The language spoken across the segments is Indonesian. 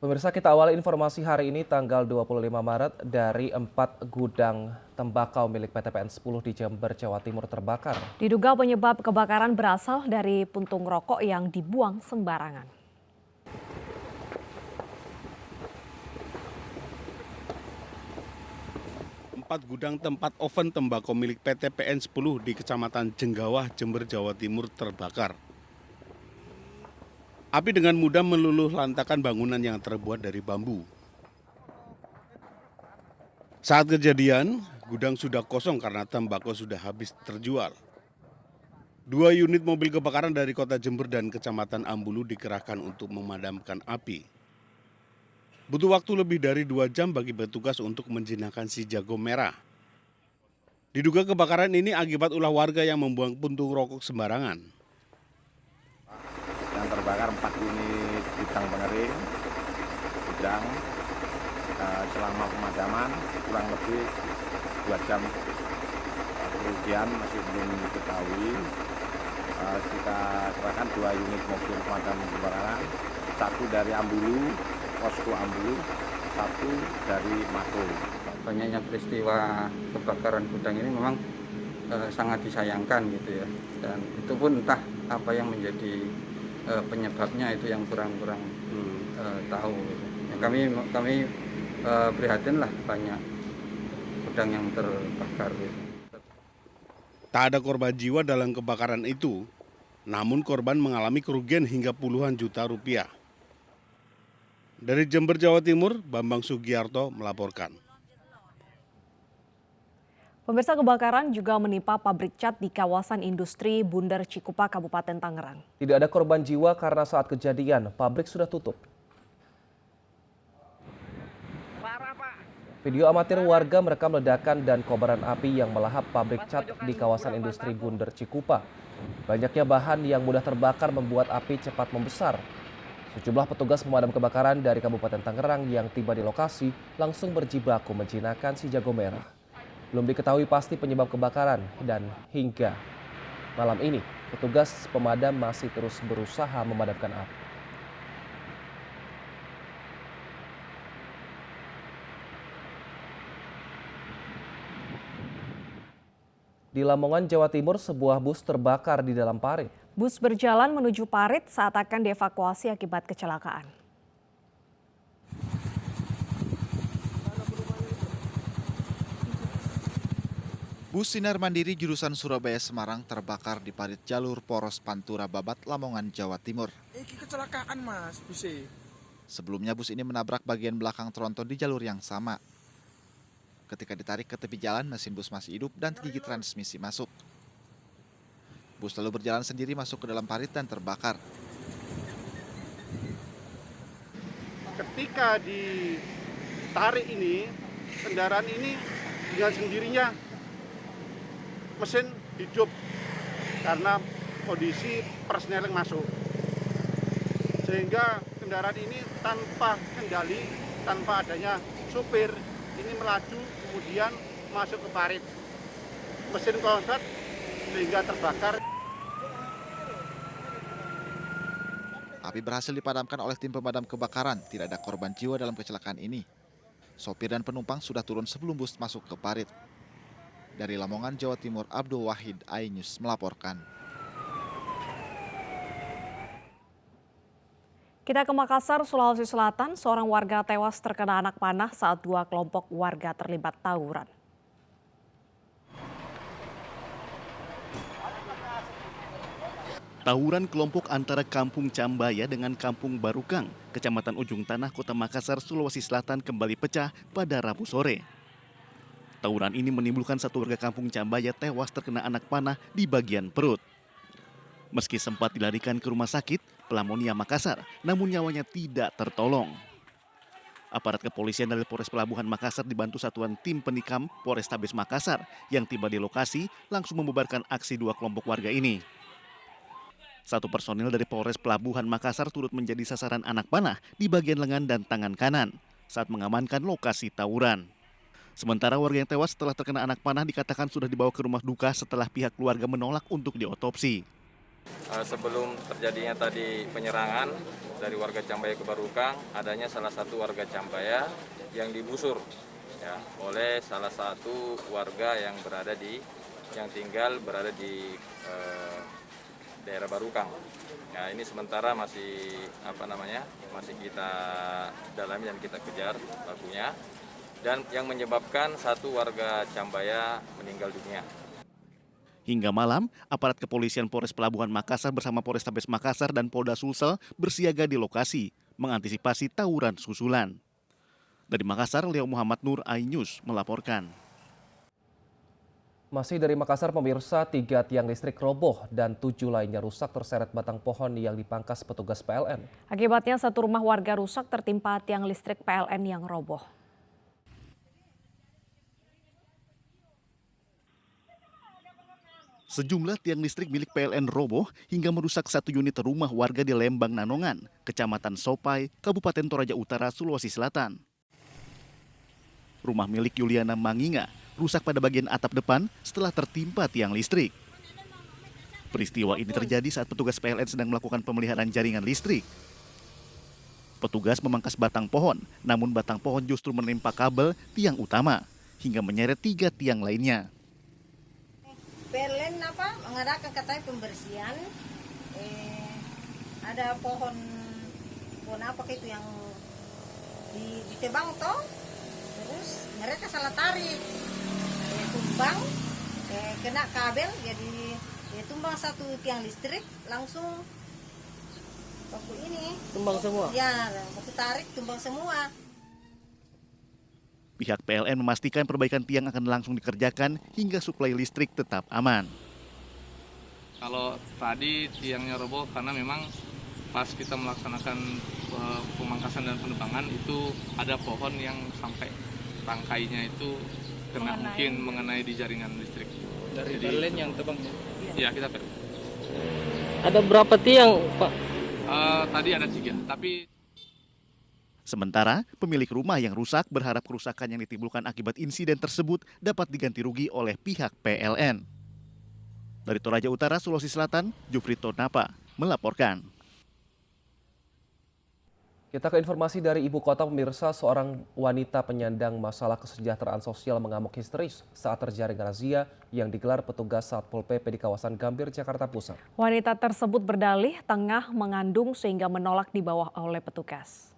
Pemirsa, kita awali informasi hari ini tanggal 25 Maret dari 4 gudang tembakau milik PT PN 10 di Jember, Jawa Timur terbakar. Diduga penyebab kebakaran berasal dari puntung rokok yang dibuang sembarangan. Empat gudang tempat oven tembakau milik PT PN 10 di Kecamatan Jenggawah, Jember, Jawa Timur terbakar. Api dengan mudah meluluh lantakan bangunan yang terbuat dari bambu. Saat kejadian, gudang sudah kosong karena tembakau sudah habis terjual. 2 unit mobil kebakaran dari kota Jember dan Kecamatan Ambulu dikerahkan untuk memadamkan api. Butuh waktu lebih dari 2 jam bagi petugas untuk menjinakkan si jago merah. Diduga kebakaran ini akibat ulah warga yang membuang puntung rokok sembarangan. Yang terbakar 4 unit bidang pengering gudang selama pemadaman kurang lebih 2 jam. Kerugian masih belum diketahui. Kita kerahkan 2 unit mobil pemadam kebakaran, 1 dari Ambulu, posko Ambulu, 1 dari Mako. Banyaknya peristiwa kebakaran gudang ini memang sangat disayangkan gitu ya, dan itu pun entah apa yang menjadi penyebabnya itu yang kurang tahu gitu. Ya, kami prihatin lah, banyak gudang yang terbakar gitu. Tak ada korban jiwa dalam kebakaran itu, namun korban mengalami kerugian hingga puluhan juta rupiah. Dari Jember, Jawa Timur, Bambang Sugiarto melaporkan. Pemirsa, kebakaran juga menimpa pabrik cat di kawasan industri Bunder Cikupa, Kabupaten Tangerang. Tidak ada korban jiwa karena saat kejadian pabrik sudah tutup. Video amatir warga merekam ledakan dan kobaran api yang melahap pabrik cat di kawasan industri Bunder Cikupa. Banyaknya bahan yang mudah terbakar membuat api cepat membesar. Sejumlah petugas pemadam kebakaran dari Kabupaten Tangerang yang tiba di lokasi langsung berjibaku menjinakkan si jago merah. Belum diketahui pasti penyebab kebakaran dan hingga malam ini petugas pemadam masih terus berusaha memadamkan api. Di Lamongan, Jawa Timur, sebuah bus terbakar di dalam parit. Bus berjalan menuju parit saat akan dievakuasi akibat kecelakaan. Bus Sinar Mandiri jurusan Surabaya-Semarang terbakar di parit jalur Poros Pantura Babat, Lamongan, Jawa Timur. Iki kecelakaan mas, busnya. Sebelumnya bus ini menabrak bagian belakang tronton di jalur yang sama. Ketika ditarik ke tepi jalan, mesin bus masih hidup dan gigi transmisi masuk. Bus lalu berjalan sendiri masuk ke dalam parit dan terbakar. Ketika ditarik ini, kendaraan ini dengan sendirinya mesin hidup karena kondisi persneling masuk. Sehingga kendaraan ini tanpa kendali, tanpa adanya supir, ini melaju kemudian masuk ke parit. Mesin konslet sehingga terbakar. Api berhasil dipadamkan oleh tim pemadam kebakaran. Tidak ada korban jiwa dalam kecelakaan ini. Sopir dan penumpang sudah turun sebelum bus masuk ke parit. Dari Lamongan, Jawa Timur, Abdul Wahid, iNews melaporkan. Kita ke Makassar, Sulawesi Selatan. Seorang warga tewas terkena anak panah saat 2 kelompok warga terlibat tawuran. Tawuran kelompok antara Kampung Cambaya dengan Kampung Barukang, Kecamatan Ujung Tanah, Kota Makassar, Sulawesi Selatan kembali pecah pada Rabu sore. Tawuran ini menimbulkan satu warga Kampung Cambaya tewas terkena anak panah di bagian perut. Meski sempat dilarikan ke rumah sakit Pelamonia Makassar, namun nyawanya tidak tertolong. Aparat kepolisian dari Polres Pelabuhan Makassar dibantu satuan tim penikam Polrestabes Makassar yang tiba di lokasi langsung membubarkan aksi 2 kelompok warga ini. 1 personil dari Polres Pelabuhan Makassar turut menjadi sasaran anak panah di bagian lengan dan tangan kanan saat mengamankan lokasi tawuran. Sementara warga yang tewas setelah terkena anak panah dikatakan sudah dibawa ke rumah duka setelah pihak keluarga menolak untuk diotopsi. Sebelum terjadinya tadi penyerangan dari warga Cambaya ke Barukang, adanya salah satu warga Cambaya yang digusur ya oleh salah satu warga yang tinggal berada di daerah Barukang. Ya, ini sementara masih masih kita dalami dan kita kejar pelakunya, dan yang menyebabkan satu warga Cambaya meninggal dunia. Hingga malam, aparat kepolisian Polres Pelabuhan Makassar bersama Polrestabes Makassar dan Polda Sulsel bersiaga di lokasi, mengantisipasi tawuran susulan. Dari Makassar, Leo Muhammad Nur, iNews melaporkan. Masih dari Makassar, pemirsa, 3 tiang listrik roboh dan 7 lainnya rusak terseret batang pohon yang dipangkas petugas PLN. Akibatnya 1 rumah warga rusak tertimpa tiang listrik PLN yang roboh. Sejumlah tiang listrik milik PLN roboh hingga merusak 1 unit rumah warga di Lembang Nanongan, Kecamatan Sopai, Kabupaten Toraja Utara, Sulawesi Selatan. Rumah milik Yuliana Manginga rusak pada bagian atap depan setelah tertimpa tiang listrik. Peristiwa ini terjadi saat petugas PLN sedang melakukan pemeliharaan jaringan listrik. Petugas memangkas batang pohon, namun batang pohon justru menimpa kabel tiang utama hingga menyeret 3 tiang lainnya. PLN mengadakan katanya pembersihan, ada pohon apa itu yang ditebang toh, terus mereka salah tarik, tumbang, kena kabel, jadi tumbang 1 tiang listrik, langsung waktu ini Tumbang semua? Ya, waktu tarik tumbang semua. Pihak PLN memastikan perbaikan tiang akan langsung dikerjakan hingga suplai listrik tetap aman. Kalau tadi tiangnya roboh karena memang pas kita melaksanakan pemangkasan dan penebangan itu ada pohon yang sampai rangkainya itu mungkin mengenai di jaringan listrik. Dari PLN yang tebang? Ya, kita tahu. Ada berapa tiang, Pak? Tadi ada 3, tapi Sementara, pemilik rumah yang rusak berharap kerusakan yang ditimbulkan akibat insiden tersebut dapat diganti rugi oleh pihak PLN. Dari Toraja Utara, Sulawesi Selatan, Jufrito Napa melaporkan. Kita ke informasi dari ibu kota, pemirsa. Seorang wanita penyandang masalah kesejahteraan sosial mengamuk histeris saat terjaring razia yang digelar petugas Satpol PP di kawasan Gambir, Jakarta Pusat. Wanita tersebut berdalih tengah mengandung sehingga menolak dibawa oleh petugas.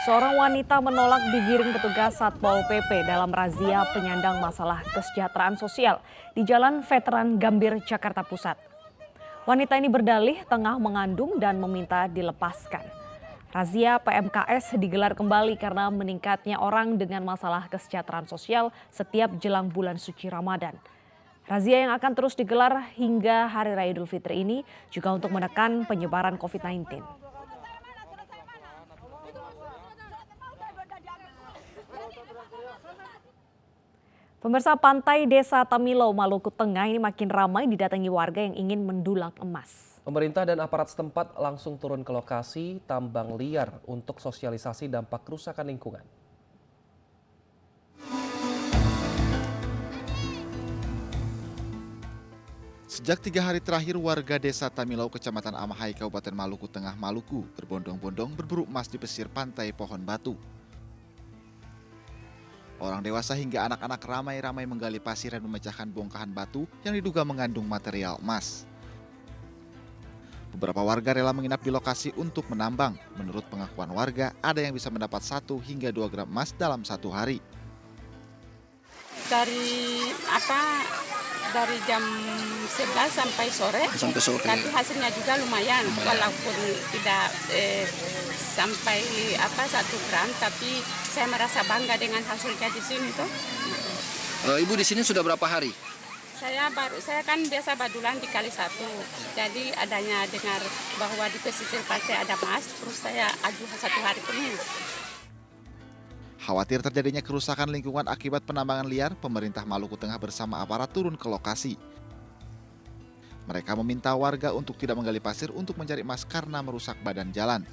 Seorang wanita menolak digiring petugas Satpol PP dalam razia penyandang masalah kesejahteraan sosial di Jalan Veteran Gambir, Jakarta Pusat. Wanita ini berdalih tengah mengandung dan meminta dilepaskan. Razia PMKS digelar kembali karena meningkatnya orang dengan masalah kesejahteraan sosial setiap jelang bulan suci Ramadan. Razia yang akan terus digelar hingga Hari Raya Idul Fitri ini juga untuk menekan penyebaran COVID-19. Pemirsa, pantai Desa Tamilau, Maluku Tengah ini makin ramai didatangi warga yang ingin mendulang emas. Pemerintah dan aparat setempat langsung turun ke lokasi tambang liar untuk sosialisasi dampak kerusakan lingkungan. Sejak 3 hari terakhir, warga Desa Tamilau, Kecamatan Amahai, Kabupaten Maluku Tengah, Maluku, berbondong-bondong berburu emas di pesisir pantai Pohon Batu. Orang dewasa hingga anak-anak ramai-ramai menggali pasir dan memecahkan bongkahan batu yang diduga mengandung material emas. Beberapa warga rela menginap di lokasi untuk menambang. Menurut pengakuan warga, ada yang bisa mendapat 1 hingga 2 gram emas dalam 1 hari. Dari jam 11 sampai sore. Tapi hasilnya juga lumayan. Walaupun tidak sampai 1 gram, tapi saya merasa bangga dengan hasilnya di sini tuh. Ibu di sini sudah berapa hari? Saya kan biasa badulan di Kali 1. Jadi adanya dengar bahwa di pesisir pantai ada emas, terus saya adu 1 hari penuh. Khawatir terjadinya kerusakan lingkungan akibat penambangan liar, pemerintah Maluku Tengah bersama aparat turun ke lokasi. Mereka meminta warga untuk tidak menggali pasir untuk mencari emas karena merusak badan jalan.